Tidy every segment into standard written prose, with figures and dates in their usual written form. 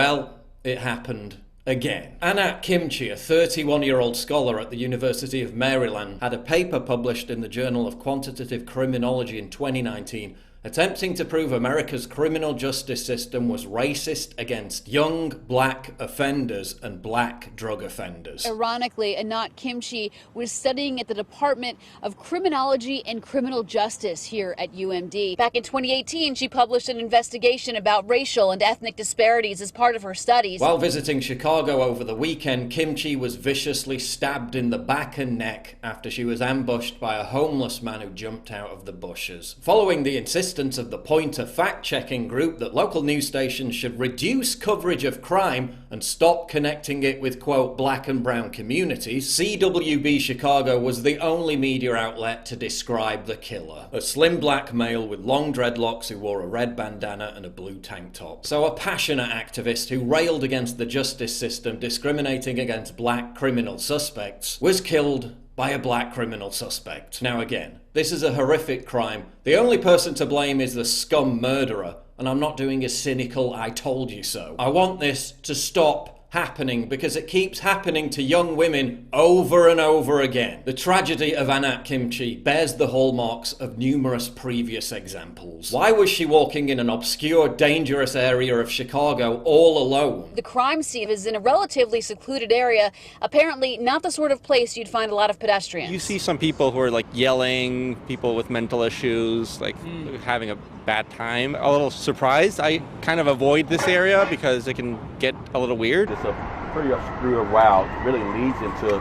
Well, it happened again. Anat Kimchi, a 31-year-old scholar at the University of Maryland, had a paper published in the Journal of Quantitative Criminology in 2019 attempting to prove America's criminal justice system was racist against young black offenders and black drug offenders. Ironically, Anat Kimchi was studying at the Department of Criminology and Criminal Justice here at UMD. Back in 2018, she published an investigation about racial and ethnic disparities as part of her studies. While visiting Chicago over the weekend, Kimchi was viciously stabbed in the back and neck after she was ambushed by a homeless man who jumped out of the bushes. Following the insistence of the Pointer fact-checking group that local news stations should reduce coverage of crime and stop connecting it with, quote, black and brown communities, CWB Chicago was the only media outlet to describe the killer. A slim black male with long dreadlocks who wore a red bandana and a blue tank top. So a passionate activist who railed against the justice system discriminating against black criminal suspects was killed by a black criminal suspect. Now again, this is a horrific crime. The only person to blame is the scum murderer, and I'm not doing a cynical "I told you so." I want this to stop happening because it keeps happening to young women over and over again. The tragedy of Anat Kimchi bears the hallmarks of numerous previous examples. Why was she walking in an obscure, dangerous area of Chicago all alone? The crime scene is in a relatively secluded area, apparently not the sort of place you'd find a lot of pedestrians. You see some people who are like yelling, people with mental issues, like having a bad time. A little surprised. I kind of avoid this area because it can get a little weird. It's a pretty obscure route. It really leads into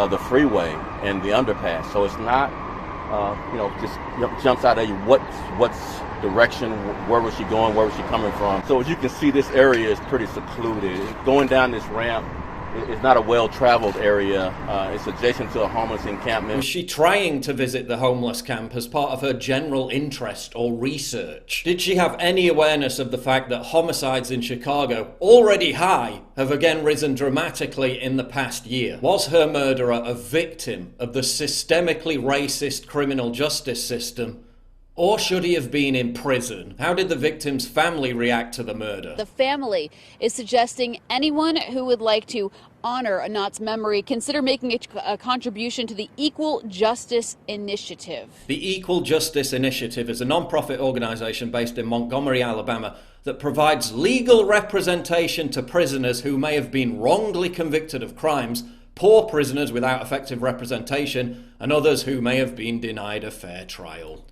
the freeway and the underpass. So it's not, just jumps out at you. What's direction? Where was she going? Where was she coming from? So as you can see, this area is pretty secluded. Going down this ramp, it's not a well-traveled area. It's adjacent to a homeless encampment. Was she trying to visit the homeless camp as part of her general interest or research? Did she have any awareness of the fact that homicides in Chicago, already high, have again risen dramatically in the past year? Was her murderer a victim of the systemically racist criminal justice system? Or should he have been in prison? How did the victim's family react to the murder? The family is suggesting anyone who would like to honor Anat's memory consider making a contribution to the Equal Justice Initiative. The Equal Justice Initiative is a non-profit organization based in Montgomery, Alabama, that provides legal representation to prisoners who may have been wrongly convicted of crimes, poor prisoners without effective representation, and others who may have been denied a fair trial.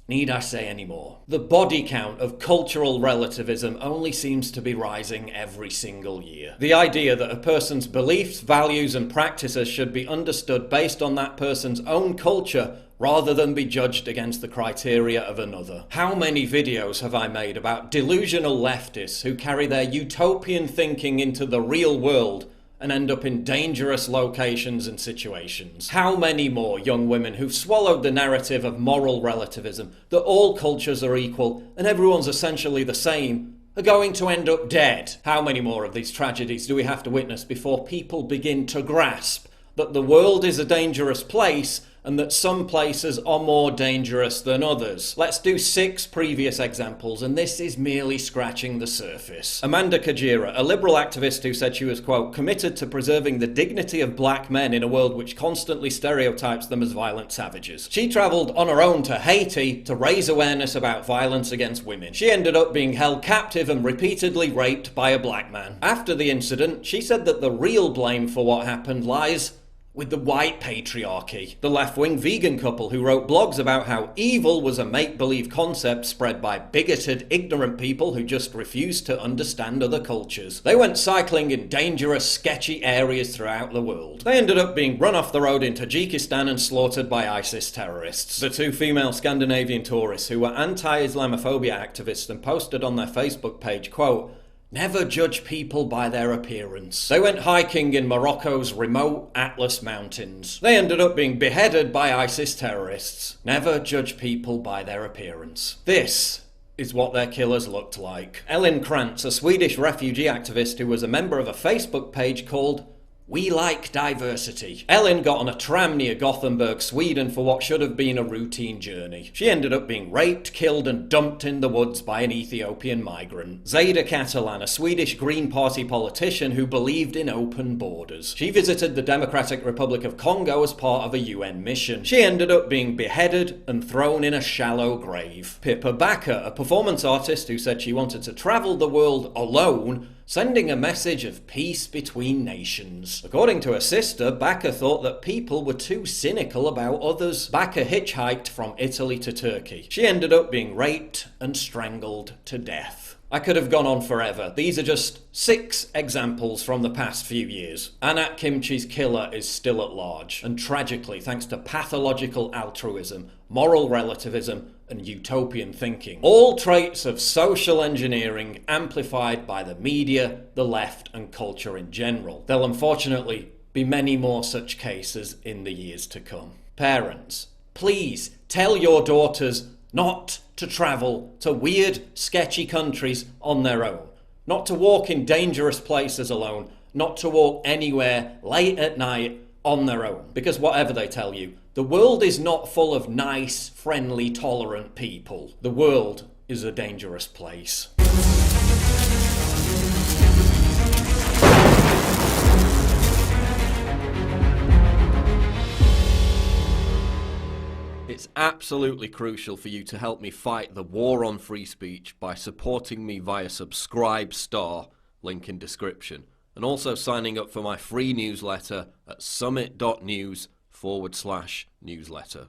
Need I say any more? The body count of cultural relativism only seems to be rising every single year. The idea that a person's beliefs, values, and practices should be understood based on that person's own culture rather than be judged against the criteria of another. How many videos have I made about delusional leftists who carry their utopian thinking into the real world and end up in dangerous locations and situations? How many more young women who've swallowed the narrative of moral relativism, that all cultures are equal and everyone's essentially the same, are going to end up dead? How many more of these tragedies do we have to witness before people begin to grasp that the world is a dangerous place and that some places are more dangerous than others? Let's do 6 previous examples, and this is merely scratching the surface. Amanda Kajira, a liberal activist who said she was, quote, committed to preserving the dignity of black men in a world which constantly stereotypes them as violent savages. She travelled on her own to Haiti to raise awareness about violence against women. She ended up being held captive and repeatedly raped by a black man. After the incident, she said that the real blame for what happened lies with the white patriarchy, the left-wing vegan couple who wrote blogs about how evil was a make-believe concept spread by bigoted, ignorant people who just refused to understand other cultures. They went cycling in dangerous, sketchy areas throughout the world. They ended up being run off the road in Tajikistan and slaughtered by ISIS terrorists. The 2 female Scandinavian tourists who were anti-Islamophobia activists and posted on their Facebook page, quote, never judge people by their appearance. They went hiking in Morocco's remote Atlas Mountains. They ended up being beheaded by ISIS terrorists. Never judge people by their appearance. This is what their killers looked like. Ellen Krantz, a Swedish refugee activist who was a member of a Facebook page called We like diversity. Ellen got on a tram near Gothenburg, Sweden for what should have been a routine journey. She ended up being raped, killed and dumped in the woods by an Ethiopian migrant. Zada Catalan, a Swedish Green Party politician who believed in open borders. She visited the Democratic Republic of Congo as part of a UN mission. She ended up being beheaded and thrown in a shallow grave. Pippa Bakker, a performance artist who said she wanted to travel the world alone, sending a message of peace between nations. According to her sister, Bakker thought that people were too cynical about others. Bakker hitchhiked from Italy to Turkey. She ended up being raped and strangled to death. I could have gone on forever. These are just 6 examples from the past few years. Anat Kimchi's killer is still at large, and tragically, thanks to pathological altruism, moral relativism, and utopian thinking. All traits of social engineering amplified by the media, the left, and culture in general. There'll unfortunately be many more such cases in the years to come. Parents, please tell your daughters not to travel to weird, sketchy countries on their own. Not to walk in dangerous places alone. Not to walk anywhere late at night on their own. Because whatever they tell you, the world is not full of nice, friendly, tolerant people. The world is a dangerous place. It's absolutely crucial for you to help me fight the war on free speech by supporting me via Subscribe Star, link in description, and also signing up for my free newsletter at summit.news/newsletter.